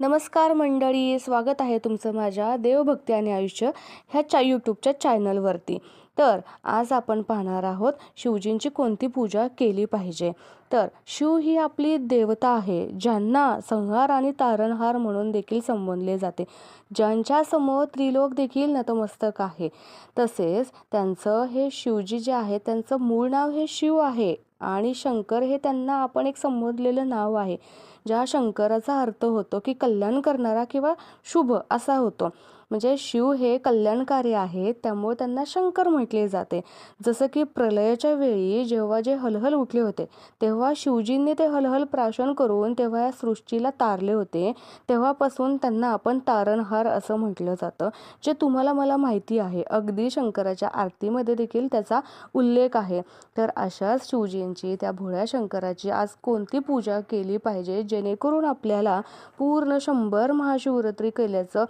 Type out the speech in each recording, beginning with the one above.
नमस्कार मंडळी, स्वागत आहे तुमचं माझ्या देवभक्ती आणि आयुष्य ह्या यूट्यूबच्या चॅनलवरती. तर आज आपण पाहणार आहोत शिवजींची कोणती पूजा केली पाहिजे. तर शिव ही आपली देवता आहे, ज्यांना संहार आणि तारणहार म्हणून देखील संबोधले जाते, ज्यांच्या समोर त्रिलोक देखील नतमस्तक आहे. तसेच त्यांचं हे शिवजी जे आहे त्यांचं मूळ नाव हे शिव आहे आणि शंकर हे त्यांना आपण एक संबोधलेलं नाव आहे. ज्या शंकराचा अर्थ होतो की कल्याण करणारा किंवा शुभ असा होतो. म्हणजे शिव हे कल्याणकारी आहे, त्यामुळे त्यांना शंकर म्हटले जाते. जसं की प्रलयाच्या वेळी जेव्हा जे हलहल उठले होते, तेव्हा शिवजींनी ते हलहल प्राशन करून तेव्हा या सृष्टीला तारले होते. तेव्हापासून त्यांना आपण तारणहार असं म्हटलं जातं, जे तुम्हाला मला माहिती आहे. अगदी शंकराच्या आरतीमध्ये देखील त्याचा उल्लेख आहे. तर अशाच शिवजींची, त्या भोळ्या शंकराची आज कोणती पूजा केली पाहिजे जेणेकरून आपल्याला पूर्ण 100 महाशिवरात्री केल्याचं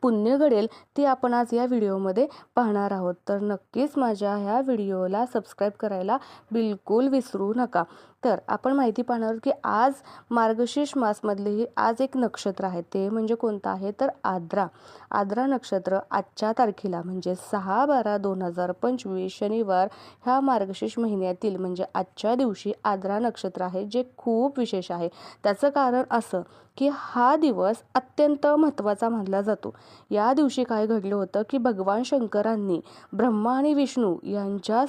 पुण्य घडेल, ते आपण आज या व्हिडिओमध्ये पाहणार आहोत. तर नक्कीच माझ्या ह्या व्हिडिओला सबस्क्राईब करायला बिलकुल विसरू नका. तर आपण माहिती पाहणार आहोत की आज मार्गशीर्ष मासमधलेही आज एक नक्षत्र आहे. ते म्हणजे कोणतं आहे तर आद्रा नक्षत्र आजच्या तारखेला म्हणजे 6/12/2025 शनिवार ह्या मार्गशीर्ष महिन्यातील म्हणजे आजच्या दिवशी आद्रा नक्षत्र आहे, जे खूप विशेष आहे. त्याचं कारण असं की हा दिवस अत्यंत महत्त्वाचा मानला जातो. या दिवशी काय घडलं होतं की भगवान शंकरांनी ब्रह्मा आणि विष्णू यांच्या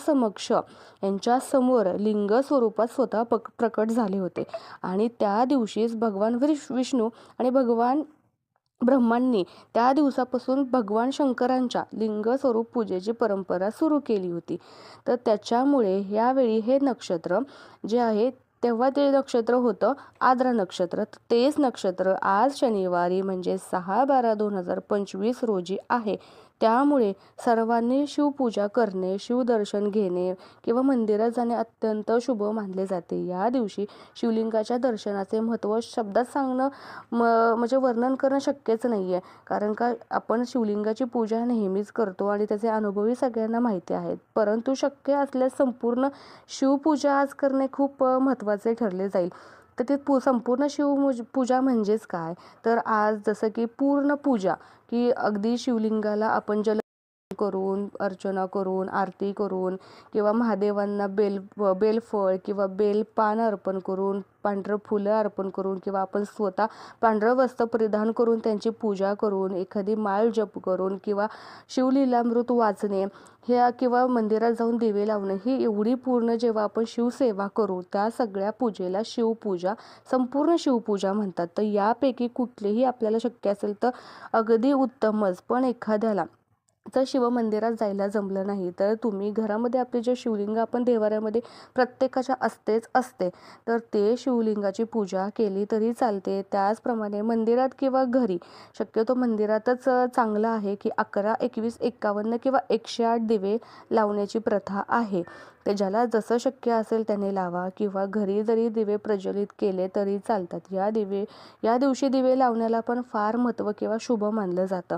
समोर लिंग स्वरूपात स्वतः प्रकट झाले होते. आणि त्या दिवशीच भगवान विष्णू आणि भगवान ब्रह्मांनी त्या दिवसापासून भगवान शंकरांच्या लिंग स्वरूप पूजेची परंपरा सुरू केली होती. तर त्याच्यामुळे यावेळी हे नक्षत्र जे आहे तेव्हा ते नक्षत्र होतं आद्रा नक्षत्र. तेच नक्षत्र आज शनिवारी म्हणजे 6/12/2025 रोजी आहे. त्यामुळे सर्वांनी शिवपूजा करणे, शिवदर्शन घेणे किंवा मंदिरात जाणे अत्यंत शुभ मानले जाते. या दिवशी शिवलिंगाच्या दर्शनाचे महत्त्व शब्दात सांगणं म्हणजे वर्णन करणं शक्यच नाही आहे. कारण का आपण शिवलिंगाची पूजा नेहमीच करतो आणि त्याचे अनुभवही सगळ्यांना माहिती आहेत. परंतु शक्य असल्यास संपूर्ण शिवपूजा आज करणे खूप महत्त्वाचे ठरले जाईल. तर ते संपूर्ण पूजा म्हणजेच काय तर आज जसं की पूर्ण पूजा की अगदी शिवलिंगाला आपण करून, अर्चना करून, आरती करून किंवा महादेवांना बेलफळ किंवा बेलपान अर्पण करून, पांढरं फुलं अर्पण करून किंवा आपण स्वतः पांढरं वस्त्र परिधान करून त्यांची पूजा करून, एखादी माळ जप करून किंवा शिवलीलामृत वाचणे ह्या किंवा मंदिरात जाऊन दिवे लावणे, ही एवढी पूर्ण जेव्हा आपण शिवसेवा करू त्या सगळ्या पूजेला शिवपूजा, संपूर्ण शिवपूजा म्हणतात. तर यापैकी कुठलेही आपल्याला शक्य असेल तर अगदी उत्तमच. पण एखाद्याला जर शिवमंदिरात जायला जमलं नाही तर तुम्ही घरामध्ये आपले जे शिवलिंग आपण देवाऱ्यामध्ये प्रत्येकाच्या असते, तर ते शिवलिंगाची पूजा केली तरी चालते. त्याचप्रमाणे मंदिरात किंवा घरी, शक्यतो मंदिरातच चांगलं आहे की 11, 21, 51 किंवा 108 दिवे लावण्याची प्रथा आहे. ते ज्याला जसं शक्य असेल त्याने लावा किंवा घरी जरी दिवे प्रज्वलित केले तरी चालतात. या दिवशी दिवे लावण्याला पण फार महत्त्व किंवा शुभ मानलं जातं.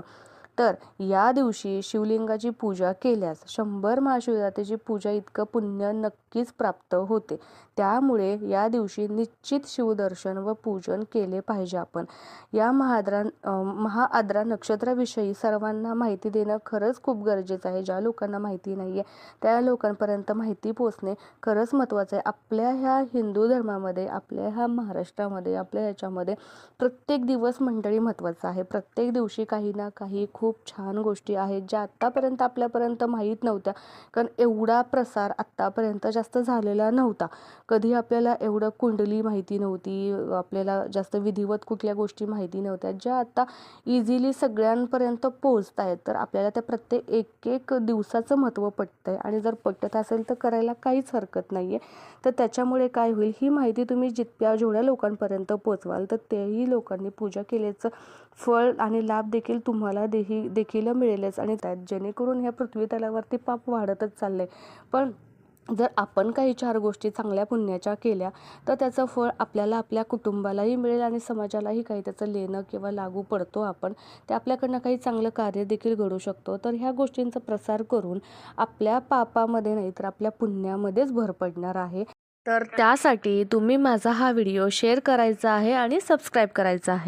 तर या दिवशी शिवलिंगाची पूजा केल्यास 100 महाशिवरात्रीची पूजा इतकं पुण्य नक्कीच प्राप्त होते. त्यामुळे या दिवशी निश्चित शिवदर्शन व पूजन केले पाहिजे आपण. या महाआद्रा नक्षत्राविषयी सर्वांना माहिती देणं खरंच खूप गरजेचं आहे. ज्या लोकांना माहिती नाही आहे त्या लोकांपर्यंत माहिती पोचणे खरंच महत्त्वाचं आहे. आपल्या ह्या हिंदू धर्मामध्ये, आपल्या ह्या महाराष्ट्रामध्ये, आपल्या ह्याच्यामध्ये प्रत्येक दिवस मंडळी महत्त्वाचा आहे. प्रत्येक दिवशी काही ना काही खूप छान गोष्टी आहेत ज्या आत्तापर्यंत आपल्यापर्यंत माहीत नव्हत्या. कारण एवढा प्रसार आत्तापर्यंत जास्त झालेला नव्हता. कधी आपल्याला एवढं कुंडली माहिती नव्हती, आपल्याला जास्त विधिवत कुठल्या गोष्टी माहिती नव्हत्या, ज्या आता इझिली सगळ्यांपर्यंत पोहोचत आहेत. तर आपल्याला त्या प्रत्येक एक दिवसाचं महत्त्व पटतं आहे आणि जर पटत असेल तर करायला काहीच हरकत नाही आहे. तर त्याच्यामुळे काय होईल, ही माहिती तुम्ही जेवढ्या लोकांपर्यंत पोचवाल तर तेही लोकांनी पूजा केल्याचं फळ आणि लाभ देखील तुम्हाला देखील मिळेलच. आणि त्यात जेणेकरून ह्या पृथ्वी तलावरती पाप वाढतच चाललंय. पण जर आपण काही 4 गोष्टी चांगल्या पुण्याच्या केल्या तर त्याचं फळ आपल्याला, आपल्या कुटुंबालाही मिळेल आणि समाजालाही काही त्याचं लेणं किंवा लागू पडतो आपण. ते आपल्याकडनं काही चांगलं कार्य देखील घडू शकतो. तर ह्या गोष्टींचा प्रसार करून आपल्या पापामध्ये नाही तर आपल्या पुण्यामध्येच भर पडणार आहे. तर त्यासाठी तुम्ही माझा हा व्हिडिओ शेअर करायचा आहे आणि सबस्क्राईब करायचा आहे.